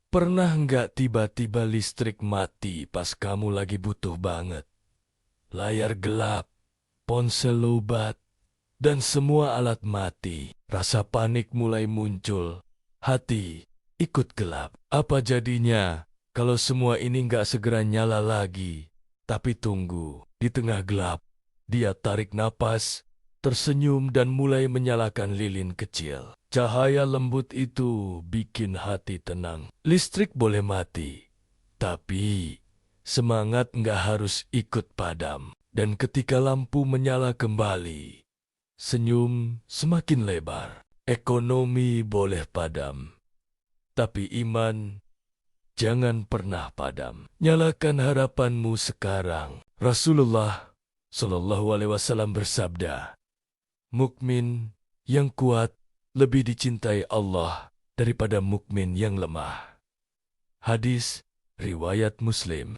Pernah nggak tiba-tiba listrik mati pas kamu lagi butuh banget? Layar gelap, ponsel lobat, dan semua alat mati. Rasa panik mulai muncul. Hati ikut gelap. Apa jadinya kalau semua ini nggak segera nyala lagi? Tapi tunggu, di tengah gelap, dia tarik napas, tersenyum dan mulai menyalakan lilin kecil. Cahaya lembut itu bikin hati tenang. Listrik boleh mati, tapi semangat nggak harus ikut padam. Dan ketika lampu menyala kembali, senyum semakin lebar. Ekonomi boleh padam, tapi iman jangan pernah padam. Nyalakan harapanmu sekarang. Rasulullah Shallallahu Alaihi Wasallam bersabda, mukmin yang kuat lebih dicintai Allah daripada mukmin yang lemah. Hadis riwayat Muslim.